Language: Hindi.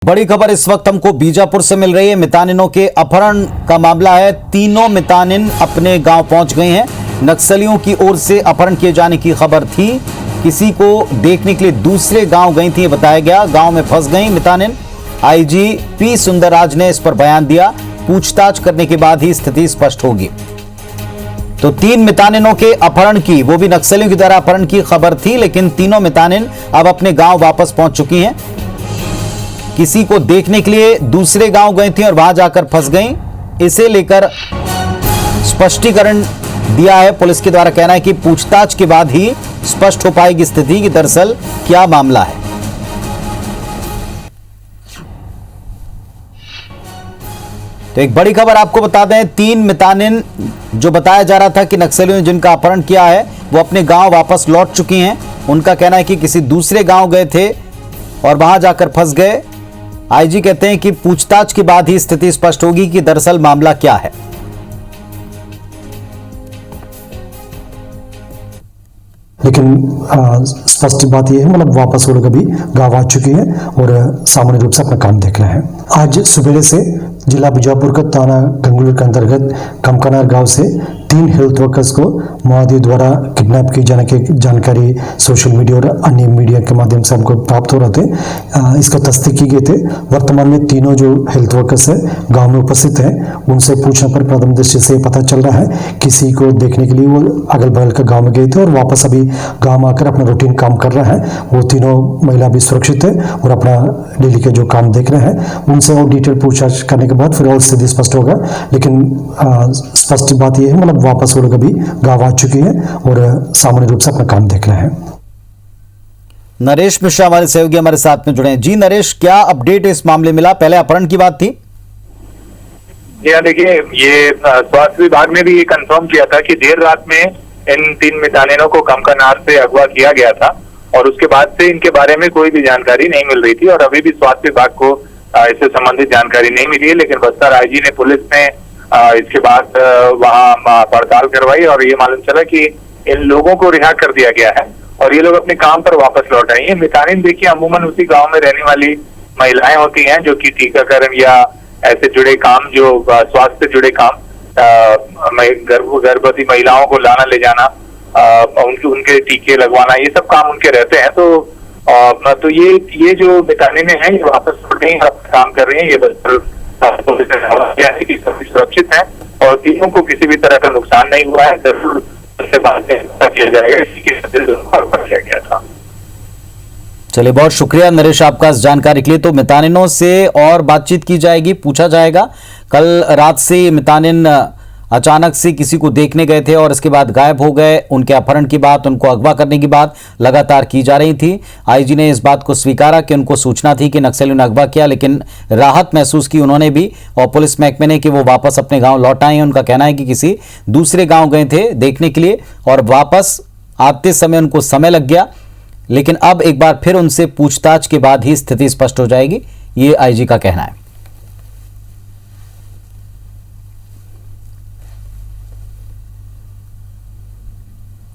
बड़ी खबर इस वक्त हमको बीजापुर से मिल रही है। मितानिनों के अपहरण का मामला है। तीनों मितानिन अपने गांव पहुंच गए हैं। नक्सलियों की ओर से अपहरण किए जाने की खबर थी। किसी को देखने के लिए दूसरे गांव गई थी, बताया गया। गांव में फंस गई मितानिन। आईजी पी सुंदरराज ने इस पर बयान दिया। पूछताछ करने के बाद ही स्थिति स्पष्ट होगी। तो तीन मितानिनों के अपहरण की, वो भी नक्सलियों की द्वारा अपहरण की खबर थी, लेकिन तीनों मितानिन अब अपने गांव वापस पहुंच चुकी हैं। किसी को देखने के लिए दूसरे गांव गई थी और वहां जाकर फंस गईं। इसे लेकर स्पष्टीकरण दिया है। पुलिस के द्वारा कहना है कि पूछताछ के बाद ही स्पष्ट हो पाएगी स्थिति कि दरअसल क्या मामला है। तो एक बड़ी खबर आपको बता दें, तीन मितानिन जो बताया जा रहा था कि नक्सलियों ने जिनका अपहरण किया है वो अपने गांव वापस लौट चुकी हैं। उनका कहना है कि किसी दूसरे गांव गए थे और वहां जाकर फंस गए। आईजी कहते हैं कि पूछताछ के बाद ही स्थिति स्पष्ट होगी कि दरअसल मामला क्या है। लेकिन स्पष्ट बात यह है, मतलब वापस वो लोग अभी गाँव आ चुकी है और सामान्य रूप से अपना काम देख रहे हैं। आज सवेरे से जिला बीजापुर का थाना गंगुलर के अंतर्गत कमकनार गांव से 3 हेल्थ वर्कर्स को माओवादी द्वारा किडनैप किए जाने की जानकारी सोशल मीडिया और अन्य मीडिया के माध्यम से हमको प्राप्त हो रहे थे। इसका तस्दीक की गई थे। वर्तमान में तीनों जो हेल्थ वर्कर्स है गांव में उपस्थित हैं, उनसे पूछने पर प्रथम दृष्टि से पता चल रहा है किसी को देखने के लिए वो अगल बगल के गाँव में गए थे और वापस अभी गाँव में आकर अपना रूटीन काम कर रहा है। वो तीनों महिला भी सुरक्षित है और अपना डेली के जो काम देख रहे हैं। उनसे और डिटेल पूछताछ करने के बाद फिर और स्थिति स्पष्ट होगा। लेकिन स्पष्ट बात यह है, मतलब वापस वो लोग अभी गाँव आ चुकी है और सामान्य रूप से अपना काम देख रहे हैं। नरेश मिश्रा हमारे सहयोगी हमारे साथ में जुड़े हैं। जी नरेश, क्या अपडेट इस मामले मिला? पहले अपहरण की बात थी। जी हाँ, देखिए, ये स्वास्थ्य विभाग ने भी ये कंफर्म किया था कि देर रात में इन 3 मितानिनों को कमकनार से अगवा किया गया था और उसके बाद से इनके बारे में कोई भी जानकारी नहीं मिल रही थी और अभी भी स्वास्थ्य विभाग को इससे संबंधित जानकारी नहीं मिली है। लेकिन बस्तर आईजी ने, पुलिस ने इसके बाद वहां पड़ताल करवाई और ये मालूम चला कि इन लोगों को रिहा कर दिया गया है और ये लोग अपने काम पर वापस लौट आए हैं। मितानिन देखिए अमूमन उसी गांव में रहने वाली महिलाएं होती हैं जो कि टीकाकरण या ऐसे जुड़े काम, जो स्वास्थ्य से जुड़े काम, गर्भवती महिलाओं को लाना ले जाना, उनके टीके लगवाना, ये सब काम उनके रहते हैं। तो ये जो मितानिनें हैं ये वापस लौट रही हैं, काम कर रही हैं। ये बस्तर कि सभी सुरक्षित हैं और तीनों को किसी भी तरह का नुकसान नहीं हुआ है। जरूर से बात किया जाएगा, इसी के किया गया था। चलिए, बहुत शुक्रिया नरेश आपका इस जानकारी के लिए। तो मितानिनों से और बातचीत की जाएगी, पूछा जाएगा। कल रात से मितानिन अचानक से किसी को देखने गए थे और इसके बाद गायब हो गए। उनके अपहरण की बात, उनको अगवा करने की बात लगातार की जा रही थी। आईजी ने इस बात को स्वीकारा कि उनको सूचना थी कि नक्सलियों ने अगवा किया, लेकिन राहत महसूस की उन्होंने भी और पुलिस महकमे ने कि वो वापस अपने गांव लौट आए हैं। उनका कहना है कि किसी दूसरे गांव गए थे देखने के लिए और वापस आते समय उनको समय लग गया। लेकिन अब एक बार फिर उनसे पूछताछ के बाद ही स्थिति स्पष्ट हो जाएगी, ये आईजी का कहना है।